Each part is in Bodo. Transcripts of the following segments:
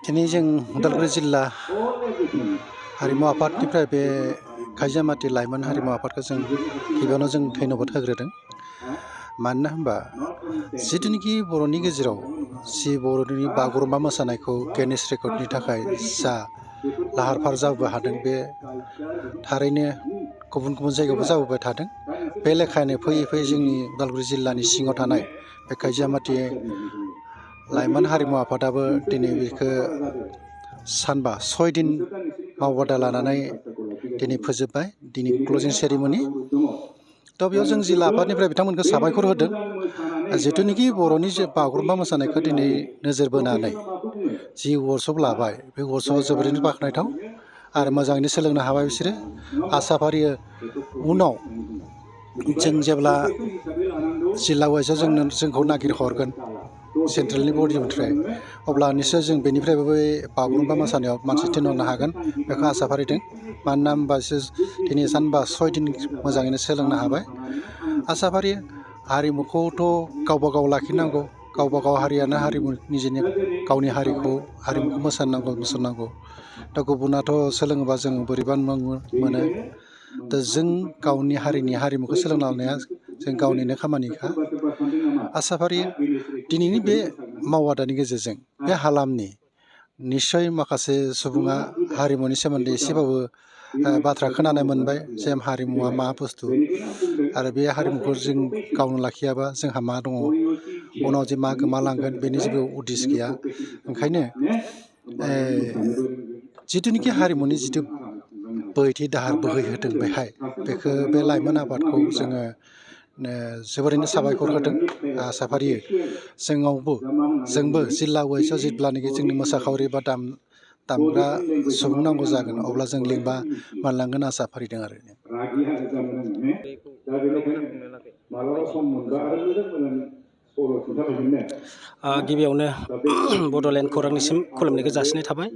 दिनै जों उदालगुरि जिल्ला हारिमु आफादनिफ्राय बे खायजामाटि लाइमोन हारिमु आफादखौ जों गिबियावनो जों धन्यबाद होग्रोदों। मानो होनबा जिथुनिखि बर'नि गेजेराव जि बर'नि बागुरुम्बा मोसानायखौ गिनिस रेकर्डनि थाखाय जा लाहार फाहार जाबोनो हादों, बे थारैनो गुबुन गुबुन जायगायावबो जाबोबाय थादों। बे लेखायनो फैयै फैयै जोंनि उदालगुरि जिल्लानि सिङाव थानाय बे खायजामाटि लाइमोन हारिमु आफादाबो दिनै बेखौ सानबा 6 दिन मावबादा लानानै दिनै फोजोबबाय। दिनै क्लजिं सेरिमनि। दा बेयाव जों जिल्ला आफादनिफ्राय बिथांमोनखौ साबायखर होदों। जिथुनिखि बर'नि जे बागुरुम्बा मोसानायखौ दिनै नोजोर बोनानै जि वर्कशप लाबाय, बे वर्कशपआ जोबोरैनो बाख्नायथाव आरो मोजाङैनो सोलोंनो हाबाय बिसोरो। आसा फारियो उनाव जों जेब्ला जिल्ला वाइजआव जोंखौ नागिरहरगोन सेन्ट्रेलनि बडिनिफ्राय, अब्ला निस्सय जों बेनिफ्रायबो बे बागुरुम्बा मोसानायाव मानसि थिनहरनो हागोन, बेखौ आसा फारिदों। मानोना होनबा दिनै सानबा 6 दिन मोजाङैनो सोलोंनो हाबाय। आसा फारियो हारिमुखौथ' गावबा गाव लाखिनांगौ। गावबा गाव हारियानो हारिमु निजेनि गावनि हारिमुखौ मोसानांगौ। दा गुबुनाथ' सोलोङोबा जों बोरैबा मोनो। दा जों गावनि हारिनि हारिमुखौ सोलोंना लानाया जों गावनिनो खामानिखा। आसा फारियो दिनैनि बे मावबादानि गेजेरजों बे हालामनि निस्सय माखासे सुबुङा हारिमुनि सोमोन्दै एसेबाबो बाथ्रा खोनानो मोनबाय जे हारिमुवा मा बुस्थु आरो बे हारिमुखौ जों गावनो लाखियाबा जोंहा मा दङ, उनाव जे मा गोमालांगोन बेनि जेबो उदिस गैया। ओंखायनो जिथुनिखि हारिमुनि जिथु बोहैथि दाहार बोहैहोदों बेखौ बे लाइमोन आफादखौ जोङो जोबोरैनो साबायखर होदों। आसा फारियो जोंबो जिल्ला वाइजआव जेब्लानोखि जोंनि मोसाखावरि बा दामग्रा सुबुं नांगौ जागोन, अब्ला जों लिंबा मोनलांगोन आसा फारिदों आरो। गिबियावनो बड'लेण्ड खौरांनिसिम खुलुमनायखौ जासिनाय थाबाय।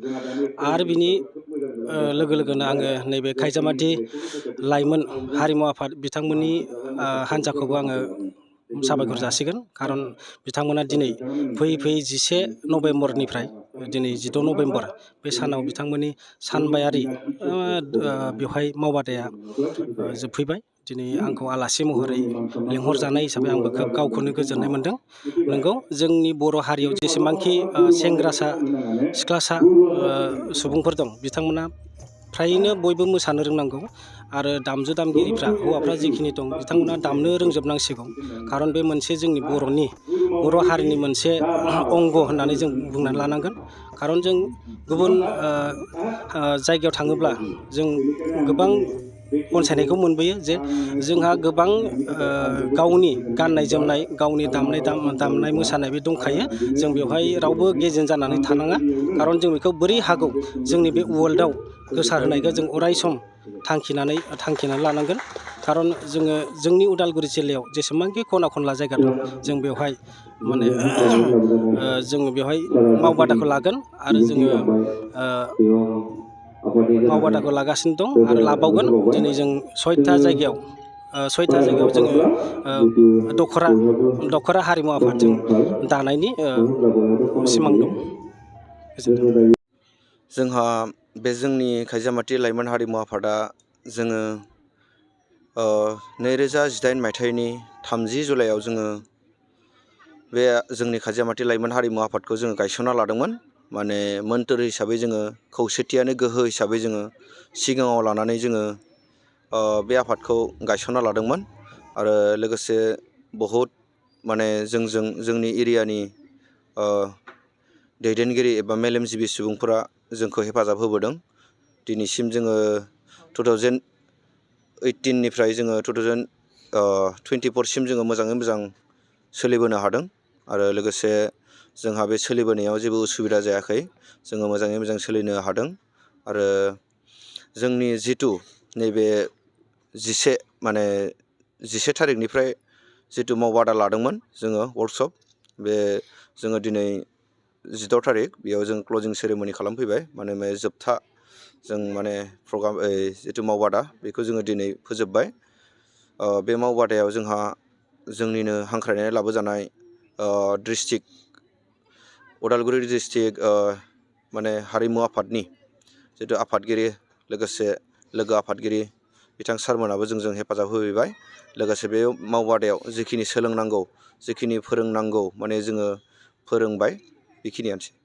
आरो बिनि लोगो लोगोनो आङो नैबे खायजामाटि लाइमोन हारिमु आफाद बिथांमोननि हान्जाखौबो आङो साबायखर जासिगोन। खारन बिथांमोना दिनै फैयै 11 नभेम्बरनिफ्राय दिनै 16 नभेम्बर बे सानाव बिथांमोननि सानबायारि बेवहाय मावबादाया जोबफैबाय। दिनै आंखौ आलासि महरै लेंहरजानाय हिसाबै आंबो खोब गावखौनो गोजोननाय मोनदों। नोंगौ, जोंनि बर' हारियाव जेसेबांखि सेंग्रासा सिख्लासा सुबुंफोर दं, बिथांमोना फ्रायैनो बयबो मोसानो रोंनांगौ। आरो दामजु दामगिरिफ्रा हौवाफ्रा जिखिनि दं बिथांमोना दामनो रोंजोबनांसिगौ। खारन बे मोनसे जोंनि बर' हारिनि मोनसे अंग होननानै जों बुंनानै लानांगोन। खारन जों गुबुन जायगायाव थाङोब्ला जों गोबां अनसायनायखौ मोनबोयो जे जोंहा गोबां गावनि गाननाय जोमनाय, गावनि दामनाय मोसानाय बे दंखायो। जों बेवहाय रावबो गेजेन जानानै थानाङा। खारन जों बेखौ बोरै हागौ जोंनि बे वर्ल्डआव गोसारहोनायखौ जों अराय सम थांखिनानै लानांगोन। खारन जोङो जोंनि उदालगुरि जिल्लायाव जेसेबांखि खना खनला जायगा दं, जों बेवहाय जोङो बेवहाय मावबादाखौ लागोन आरो जोङो मावबादाखौ लागासिनो दं आरो लाबावगोन। दिनै जों 6था जायगायाव जोङो दख'रा हारिमु आफादजों दानायनि सिमां दं। जोंहा बे जोंनि खायजामाटि लाइमोन हारिमु आफादा जोङो 2018 मायथाइनि 30 जुलाइआव जोङो बे जोंनि खायजामाटि लाइमोन हारिमु आफादखौ जोङो गायसनना लादोंमोन। माने मोन्थोर हिसाबै जोङो खौसेथियानो गोहो हिसाबै जोङो सिगाङाव लानानै जोङो बे आफादखौ गायसनना लादोंमोन। आरो लोगोसे बहुद माने जोंनि एरियानि दैदेनगिरि एबा मेलेमजिबि सुबुंफोरा जोंखौ हेफाजाब होबोदों। दिनैसिम जोङो 2018निफ्राय जोङो 2024सिम जोङो मोजाङै मोजां सोलिबोनो हादों। आरो लोगोसे जोंहा बे सोलिबोनायाव जेबो उसुबिदा जायाखै। जोङो मोजाङै मोजां सोलिनो हादों। आरो जोंनि जिथु नैबे 11 थारिखनिफ्राय जिथु मावबादा लादोंमोन जोङो वर्कशप, बे जोङो दिनै 16 थारिख बेयाव जों क्लजिं सेरेमनि खालामफैबाय। माने जोबथा जों माने प्रग्राम जिथु मावबादा बेखौ जोङो दिनै फोजोबबाय। बे मावबादायाव जोंहा जोंनिनो हांख्रायनानै लाबोजानाय उदालगुरि डिस्ट्रिक्ट माने हारिमु आफादनि जिथु आफादगिरि लोगोसे लोगो आफादगिरि बिथां सारमोनाबो जोंजों हेफाजाब होफैबाय। लोगोसे बे मावबादायाव जिखिनि सोलोंनांगौ जिखिनि फोरोंनांगौ माने जोङो फोरोंबाय। बेखिनियानोसै।